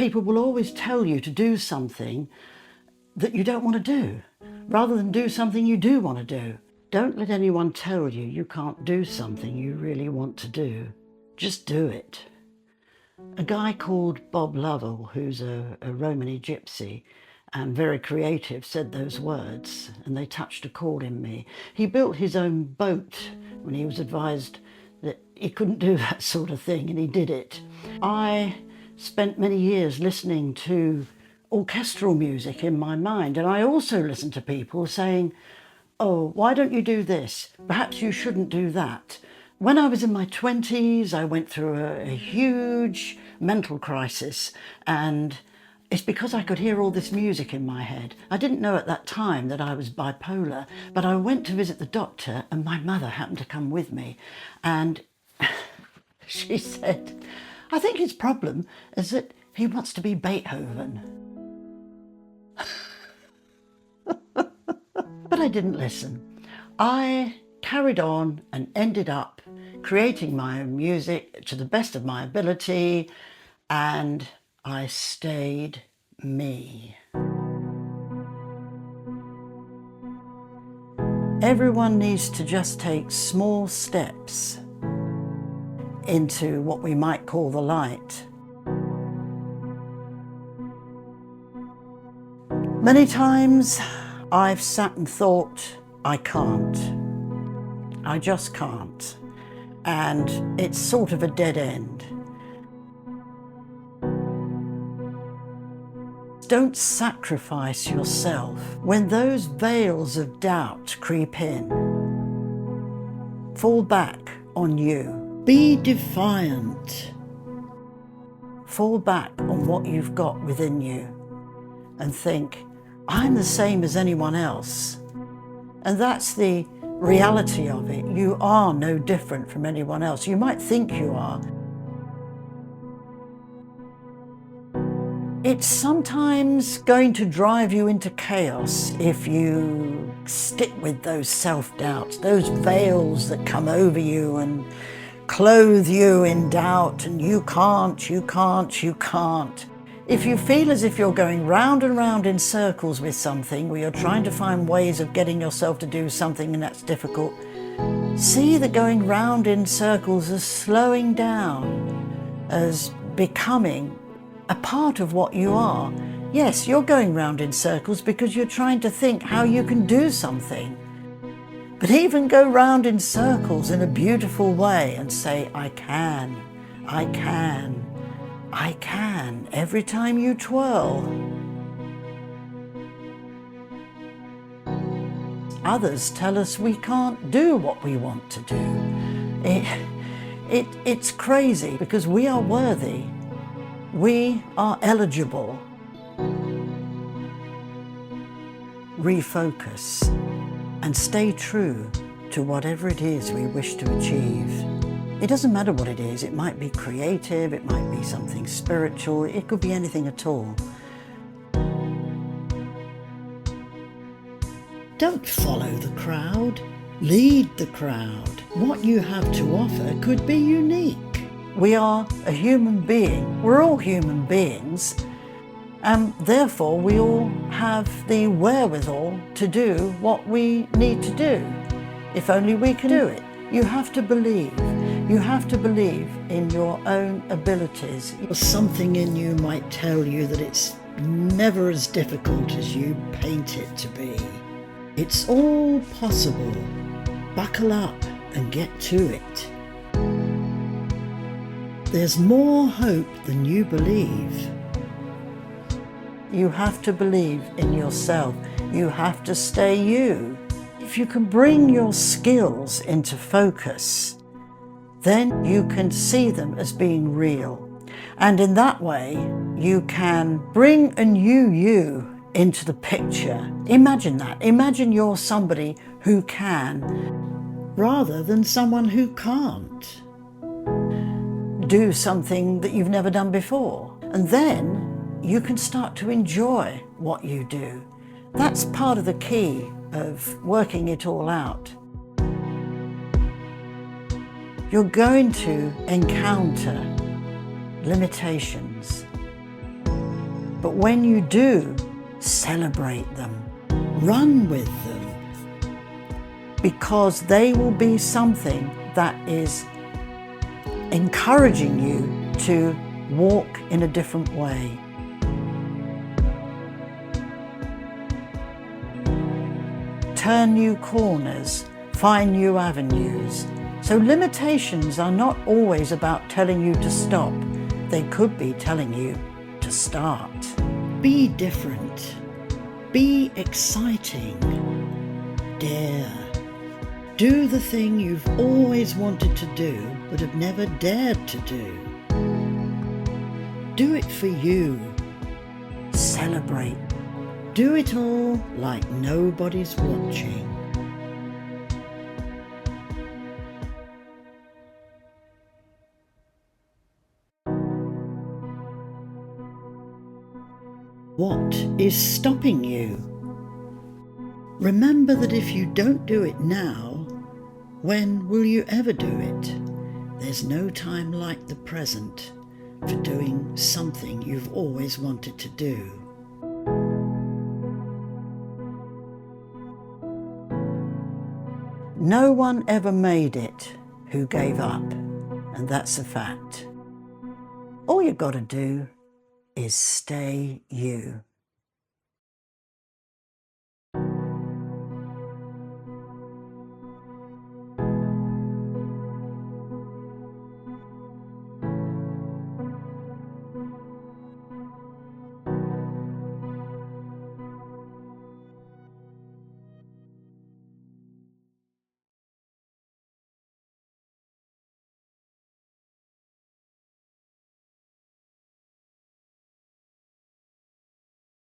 people will always tell you to do something that you don't want to do, rather than do something you do want to do. Don't let anyone tell you you can't do something you really want to do. Just do it. A guy called Bob Lovell, who's a Romani Gypsy and very creative, said those words, and they touched a chord in me. He built his own boat when he was advised that he couldn't do that sort of thing, and he did it. I spent many years listening to orchestral music in my mind, and I also listened to people saying, oh, why don't you do this? Perhaps you shouldn't do that. When I was in my 20s, I went through a huge mental crisis, and it's because I could hear all this music in my head. I didn't know at that time that I was bipolar, but I went to visit the doctor, and my mother happened to come with me, and she said, I think his problem is that he wants to be Beethoven. But I didn't listen. I carried on and ended up creating my own music to the best of my ability, and I stayed me. Everyone needs to just take small steps into what we might call the light. Many times I've sat and thought, I can't. I just can't. And it's sort of a dead end. Don't sacrifice yourself when those veils of doubt creep in. Fall back on you. Be defiant. Fall back on what you've got within you and think, I'm the same as anyone else. And that's the reality of it. You are no different from anyone else. You might think you are. It's sometimes going to drive you into chaos if you stick with those self-doubts, those veils that come over you and clothe you in doubt, and you can't, you can't, you can't. If you feel as if you're going round and round in circles with something, where you're trying to find ways of getting yourself to do something and that's difficult, see that going round in circles as slowing down, as becoming a part of what you are. Yes, you're going round in circles because you're trying to think how you can do something. But even go round in circles in a beautiful way and say, I can, I can, I can, every time you twirl. Others tell us we can't do what we want to do. It's crazy, because we are worthy. We are eligible. Refocus and stay true to whatever it is we wish to achieve. It doesn't matter what it is. It might be creative, it might be something spiritual, it could be anything at all. Don't follow the crowd, lead the crowd. What you have to offer could be unique. We are a human being. We're all human beings, and therefore we all have the wherewithal to do what we need to do, if only we can do it. You have to believe. You have to believe in your own abilities. Something in you might tell you that it's never as difficult as you paint it to be. It's all possible. Buckle up and get to it. There's more hope than you believe. You have to believe in yourself. You have to stay you. If you can bring your skills into focus, then you can see them as being real. And in that way, you can bring a new you into the picture. Imagine that. Imagine you're somebody who can, rather than someone who can't. Do something that you've never done before, and then you can start to enjoy what you do. That's part of the key of working it all out. You're going to encounter limitations. But when you do, celebrate them, run with them, because they will be something that is encouraging you to walk in a different way. Turn new corners, find new avenues. So limitations are not always about telling you to stop. They could be telling you to start. Be different. Be exciting. Dare. Do the thing you've always wanted to do but have never dared to do. Do it for you. Celebrate. Do it all like nobody's watching. What is stopping you? Remember that if you don't do it now, when will you ever do it? There's no time like the present for doing something you've always wanted to do. No one ever made it who gave up, and that's a fact. All you've got to do is stay you.